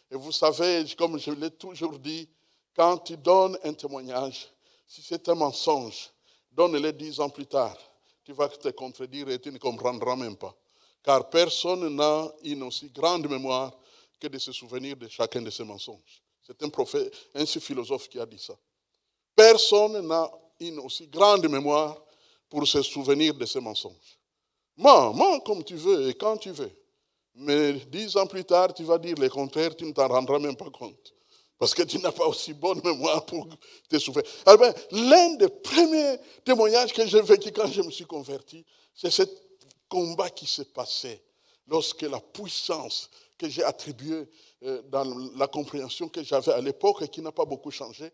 Et vous savez, comme je l'ai toujours dit, quand tu donnes un témoignage, si c'est un mensonge, donne-le 10 ans plus tard. Tu vas te contredire et tu ne comprendras même pas. Car personne n'a une aussi grande mémoire que de se souvenir de chacun de ces mensonges. C'est un prophète, un philosophe qui a dit ça. Personne n'a une aussi grande mémoire pour se souvenir de ces mensonges. Mens comme tu veux et quand tu veux. Mais 10 ans plus tard, tu vas dire le contraire, tu ne t'en rendras même pas compte. Parce que tu n'as pas aussi bonne mémoire pour tes souffrances. Alors, l'un des premiers témoignages que j'ai vécu quand je me suis converti, c'est ce combat qui s'est passé lorsque la puissance que j'ai attribuée dans la compréhension que j'avais à l'époque et qui n'a pas beaucoup changé,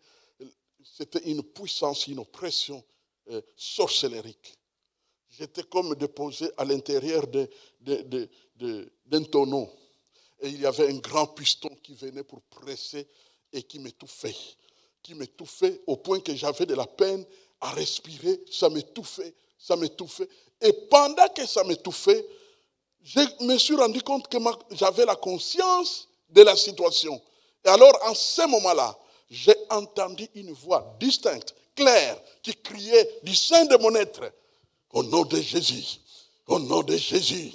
c'était une puissance, une oppression sorcellérique. J'étais comme déposé à l'intérieur d'un tonneau. Et il y avait un grand piston qui venait pour presser et qui m'étouffait. Qui m'étouffait au point que j'avais de la peine à respirer. Ça m'étouffait, ça m'étouffait. Et pendant que ça m'étouffait, je me suis rendu compte que j'avais la conscience de la situation. Et alors, en ce moment-là, j'ai entendu une voix distincte, claire, qui criait du sein de mon être. Au nom de Jésus, au nom de Jésus,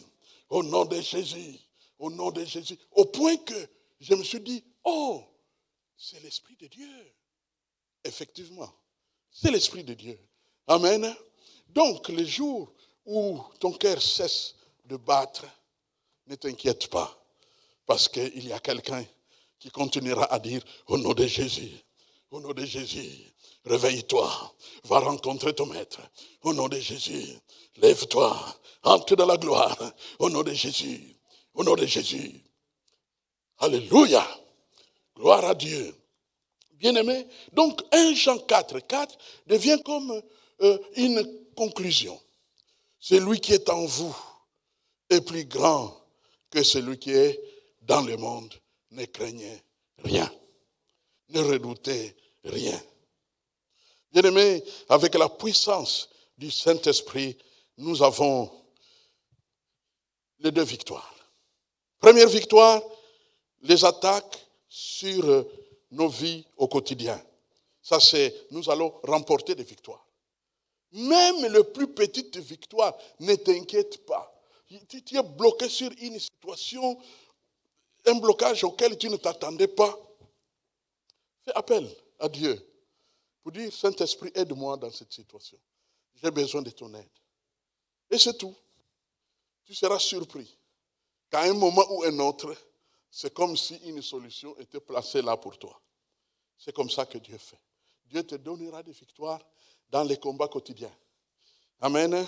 au nom de Jésus, au nom de Jésus. Au point que je me suis dit, oh, c'est l'Esprit de Dieu. Effectivement, c'est l'Esprit de Dieu. Amen. Donc, le jour où ton cœur cesse de battre, ne t'inquiète pas, parce qu'il y a quelqu'un qui continuera à dire, au nom de Jésus, au nom de Jésus, réveille-toi, va rencontrer ton maître. Au nom de Jésus, lève-toi, entre dans la gloire. Au nom de Jésus, au nom de Jésus. Alléluia, gloire à Dieu. Bien-aimé, donc 1 Jean 4 devient comme une conclusion. Celui qui est en vous est plus grand que celui qui est dans le monde. Ne craignez rien, ne redoutez rien. Bien-aimés, avec la puissance du Saint-Esprit, nous avons les deux victoires. Première victoire, les attaques sur nos vies au quotidien. Ça, c'est, nous allons remporter des victoires. Même les plus petites victoires, ne t'inquiète pas. Tu es bloqué sur une situation, un blocage auquel tu ne t'attendais pas. Fais appel à Dieu pour dire, Saint-Esprit, aide-moi dans cette situation. J'ai besoin de ton aide. Et c'est tout. Tu seras surpris qu'à un moment ou un autre, c'est comme si une solution était placée là pour toi. C'est comme ça que Dieu fait. Dieu te donnera des victoires dans les combats quotidiens. Amen.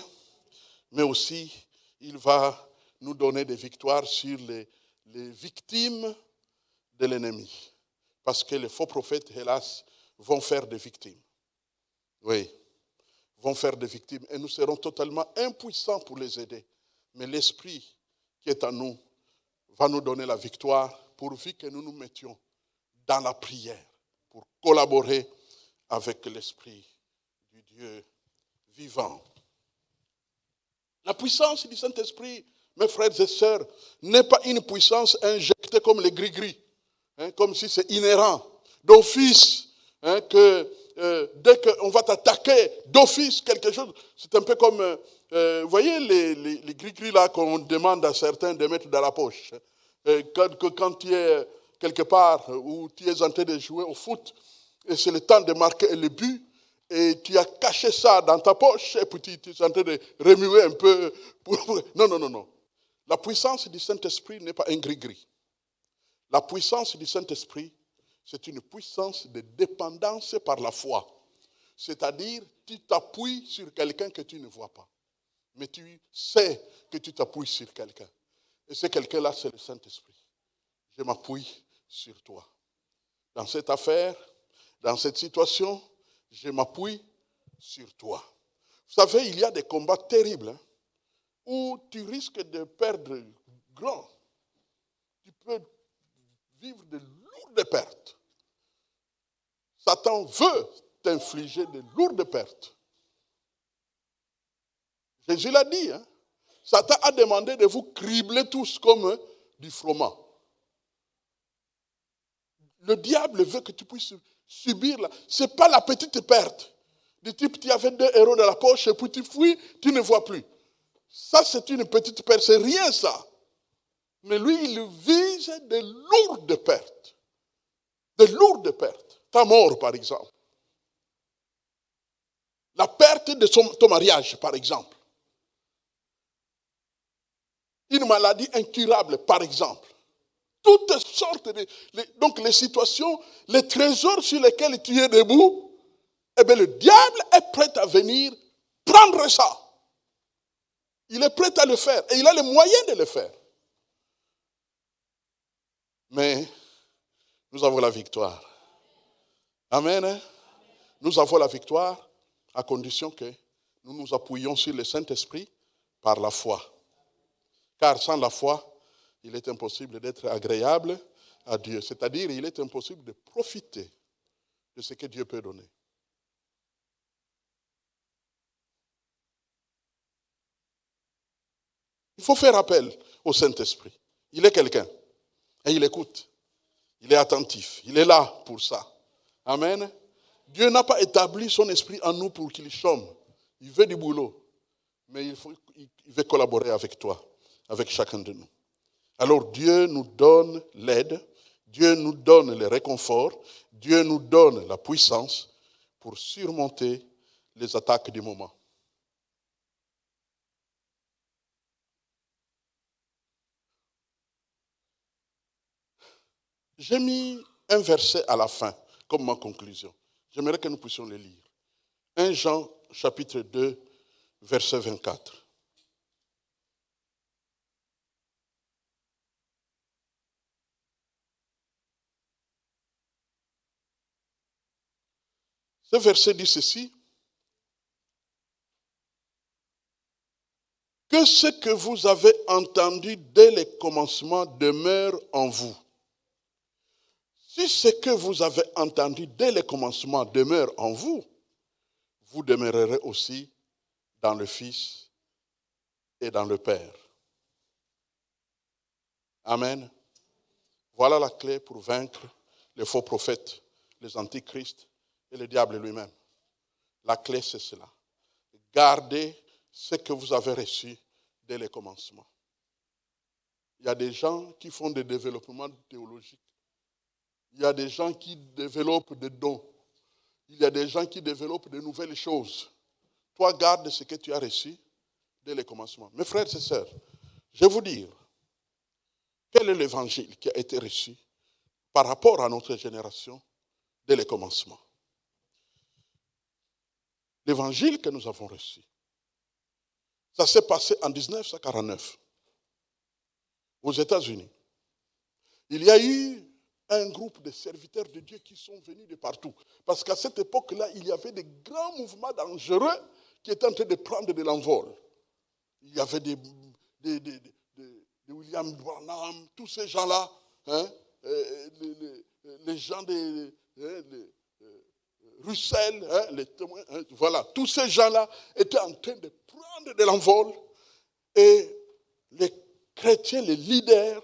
Mais aussi, il va nous donner des victoires sur les victimes de l'ennemi. Parce que les faux prophètes, hélas, vont faire des victimes. Oui, vont faire des victimes. Et nous serons totalement impuissants pour les aider. Mais l'Esprit qui est en nous va nous donner la victoire pourvu que nous nous mettions dans la prière pour collaborer avec l'Esprit du Dieu vivant. La puissance du Saint-Esprit, mes frères et sœurs, n'est pas une puissance injectée comme les gris-gris, comme si c'est inhérent, d'office, que dès qu'on va t'attaquer d'office quelque chose, c'est un peu comme, vous voyez les gris-gris là qu'on demande à certains de mettre dans la poche. Quand tu es quelque part où tu es en train de jouer au foot, et c'est le temps de marquer le but, et tu as caché ça dans ta poche, et puis tu es en train de remuer un peu. Non. La puissance du Saint-Esprit n'est pas un gris-gris. La puissance du Saint-Esprit, c'est une puissance de dépendance par la foi. C'est-à-dire, tu t'appuies sur quelqu'un que tu ne vois pas. Mais tu sais que tu t'appuies sur quelqu'un. Et ce quelqu'un-là, c'est le Saint-Esprit. Je m'appuie sur toi. Dans cette affaire, dans cette situation, je m'appuie sur toi. Vous savez, il y a des combats terribles où tu risques de perdre grand. Tu peux vivre de lourdes pertes. Satan veut t'infliger de lourdes pertes. Jésus l'a dit. Satan a demandé de vous cribler tous comme du froment. Le diable veut que tu puisses subir là. Ce n'est pas la petite perte. Du type, tu avais 2 € dans la poche et puis tu fuis, tu ne vois plus. Ça, c'est une petite perte. C'est rien ça. Mais lui, il vise de lourdes pertes. De lourdes pertes. Ta mort, par exemple. La perte de ton mariage, par exemple. Une maladie incurable, par exemple. toutes sortes donc les situations, les trésors sur lesquels tu es debout, eh bien le diable est prêt à venir prendre ça. Il est prêt à le faire et il a les moyens de le faire. Mais nous avons la victoire. Amen. Nous avons la victoire à condition que nous nous appuyons sur le Saint-Esprit par la foi. Car sans la foi, il est impossible d'être agréable à Dieu. C'est-à-dire, il est impossible de profiter de ce que Dieu peut donner. Il faut faire appel au Saint-Esprit. Il est quelqu'un. Et il écoute. Il est attentif. Il est là pour ça. Amen. Dieu n'a pas établi son esprit en nous pour qu'il chôme. Il veut du boulot. Mais il veut collaborer avec toi, avec chacun de nous. Alors Dieu nous donne l'aide. Dieu nous donne le réconfort. Dieu nous donne la puissance pour surmonter les attaques du moment. J'ai mis un verset à la fin, comme ma conclusion. J'aimerais que nous puissions le lire. 1 Jean, chapitre 2, verset 24. Ce verset dit ceci. Que ce que vous avez entendu dès le commencement demeure en vous. Si ce que vous avez entendu dès le commencement demeure en vous, vous demeurerez aussi dans le Fils et dans le Père. Amen. Voilà la clé pour vaincre les faux prophètes, les antichrists et le diable lui-même. La clé, c'est cela. Gardez ce que vous avez reçu dès le commencement. Il y a des gens qui font des développements théologiques. Il y a des gens qui développent des dons. Il y a des gens qui développent de nouvelles choses. Toi, garde ce que tu as reçu dès le commencement. Mes frères et sœurs, je vais vous dire, quel est l'évangile qui a été reçu par rapport à notre génération dès le commencement? L'évangile que nous avons reçu, ça s'est passé en 1949 aux États-Unis. Il y a eu un groupe de serviteurs de Dieu qui sont venus de partout. Parce qu'à cette époque-là, il y avait des grands mouvements dangereux qui étaient en train de prendre de l'envol. Il y avait des William Branham, tous ces gens-là, hein, les gens de Russell, hein, les témoins, hein, voilà, tous ces gens-là étaient en train de prendre de l'envol et les chrétiens, les leaders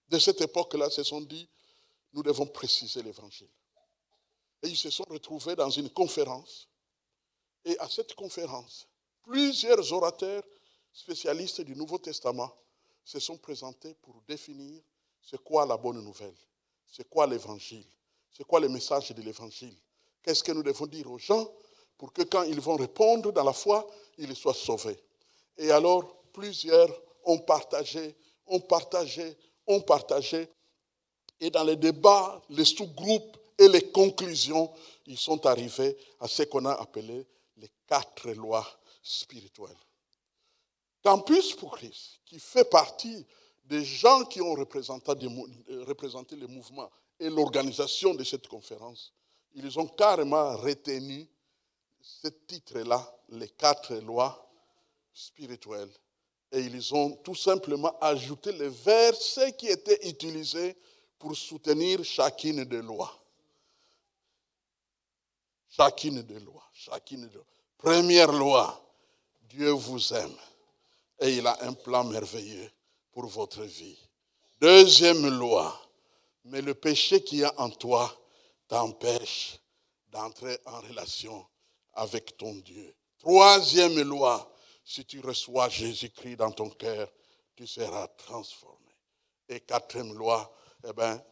de cette époque-là se sont dit, nous devons préciser l'évangile. Et ils se sont retrouvés dans une conférence. Et à cette conférence, plusieurs orateurs spécialistes du Nouveau Testament se sont présentés pour définir c'est quoi la bonne nouvelle, c'est quoi l'évangile, c'est quoi le message de l'évangile. Qu'est-ce que nous devons dire aux gens pour que quand ils vont répondre dans la foi, ils soient sauvés. Et alors, plusieurs ont partagé. Et dans les débats, les sous-groupes et les conclusions, ils sont arrivés à ce qu'on a appelé les 4 lois spirituelles. Campus pour Christ, qui fait partie des gens qui ont représenté le mouvement et l'organisation de cette conférence, ils ont carrément retenu ce titre-là, les 4 lois spirituelles. Et ils ont tout simplement ajouté les versets qui étaient utilisés pour soutenir chacune des lois. Chacune des lois. Première loi, Dieu vous aime et il a un plan merveilleux pour votre vie. Deuxième loi, mais le péché qui est en toi t'empêche d'entrer en relation avec ton Dieu. Troisième loi, si tu reçois Jésus-Christ dans ton cœur, tu seras transformé. Et quatrième loi,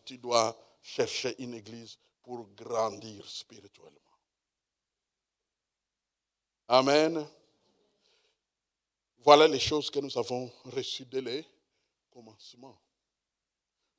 tu dois chercher une église pour grandir spirituellement. Amen. Voilà les choses que nous avons reçues dès le commencement.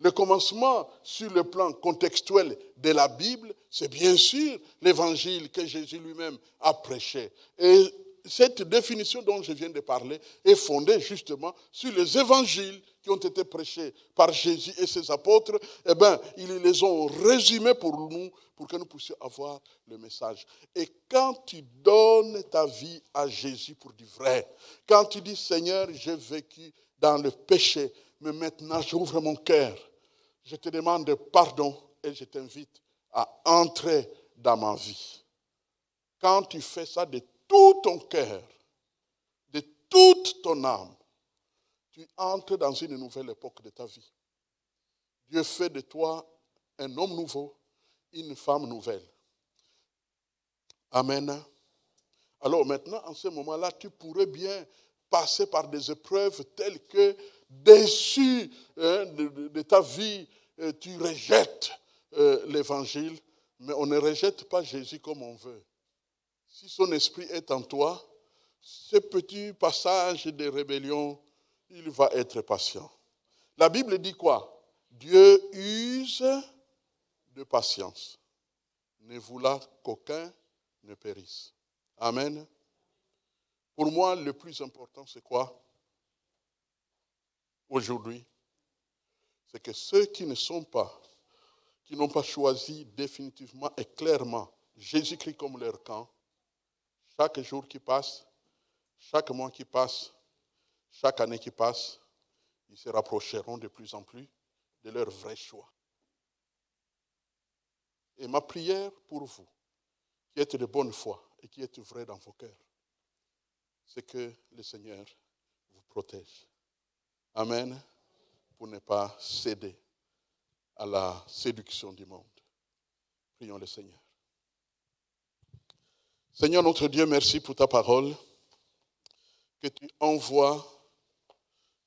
Le commencement sur le plan contextuel de la Bible, c'est bien sûr l'évangile que Jésus lui-même a prêché. Et cette définition dont je viens de parler est fondée justement sur les évangiles qui ont été prêchés par Jésus et ses apôtres. Eh bien, ils les ont résumés pour nous, pour que nous puissions avoir le message. Et quand tu donnes ta vie à Jésus pour du vrai, quand tu dis, Seigneur, j'ai vécu dans le péché, mais maintenant j'ouvre mon cœur, je te demande pardon et je t'invite à entrer dans ma vie. Quand tu fais ça de tout ton cœur, de toute ton âme, tu entres dans une nouvelle époque de ta vie. Dieu fait de toi un homme nouveau, une femme nouvelle. Amen. Alors maintenant, en ce moment-là, tu pourrais bien passer par des épreuves telles que déçu de ta vie, tu rejettes l'évangile, mais on ne rejette pas Jésus comme on veut. Si son esprit est en toi, ce petit passage de rébellion, il va être patient. La Bible dit quoi? Dieu use de patience, ne voulant qu'aucun ne périsse. Amen. Pour moi, le plus important, c'est quoi? Aujourd'hui, c'est que ceux qui n'ont pas choisi définitivement et clairement Jésus-Christ comme leur camp, chaque jour qui passe, chaque mois qui passe, chaque année qui passe, ils se rapprocheront de plus en plus de leur vrai choix. Et ma prière pour vous, qui êtes de bonne foi et qui êtes vrais dans vos cœurs, c'est que le Seigneur vous protège. Amen. Pour ne pas céder à la séduction du monde. Prions le Seigneur. Seigneur notre Dieu, merci pour ta parole que tu envoies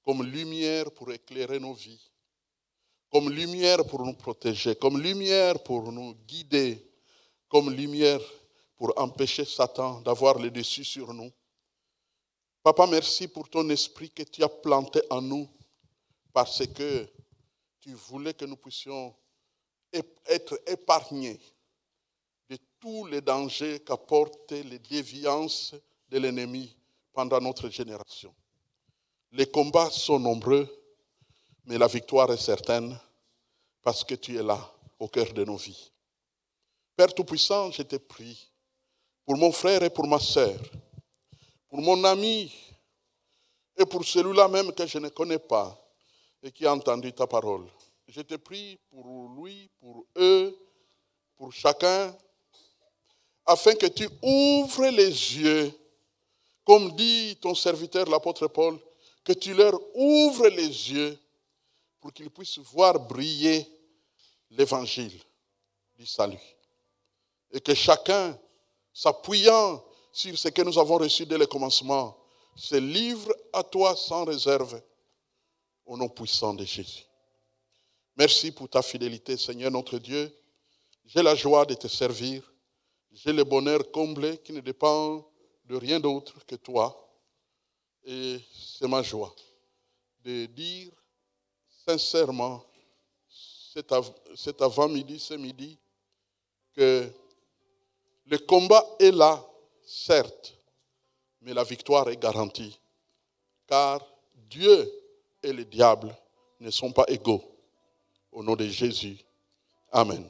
comme lumière pour éclairer nos vies, comme lumière pour nous protéger, comme lumière pour nous guider, comme lumière pour empêcher Satan d'avoir le dessus sur nous. Papa, merci pour ton esprit que tu as planté en nous parce que tu voulais que nous puissions être épargnés de tous les dangers qu'apportent les déviances de l'ennemi pendant notre génération. Les combats sont nombreux, mais la victoire est certaine parce que tu es là, au cœur de nos vies. Père Tout-Puissant, je te prie pour mon frère et pour ma sœur, pour mon ami et pour celui-là même que je ne connais pas et qui a entendu ta parole. Je te prie pour lui, pour eux, pour chacun, afin que tu ouvres les yeux, comme dit ton serviteur l'apôtre Paul, que tu leur ouvres les yeux pour qu'ils puissent voir briller l'évangile du salut. Et que chacun, s'appuyant sur ce que nous avons reçu dès le commencement, se livre à toi sans réserve, au nom puissant de Jésus. Merci pour ta fidélité, Seigneur notre Dieu. J'ai la joie de te servir. J'ai le bonheur comblé qui ne dépend de rien d'autre que toi. Et c'est ma joie de dire sincèrement, cet avant-midi, ce midi, que le combat est là, certes, mais la victoire est garantie. Car Dieu et le diable ne sont pas égaux. Au nom de Jésus. Amen.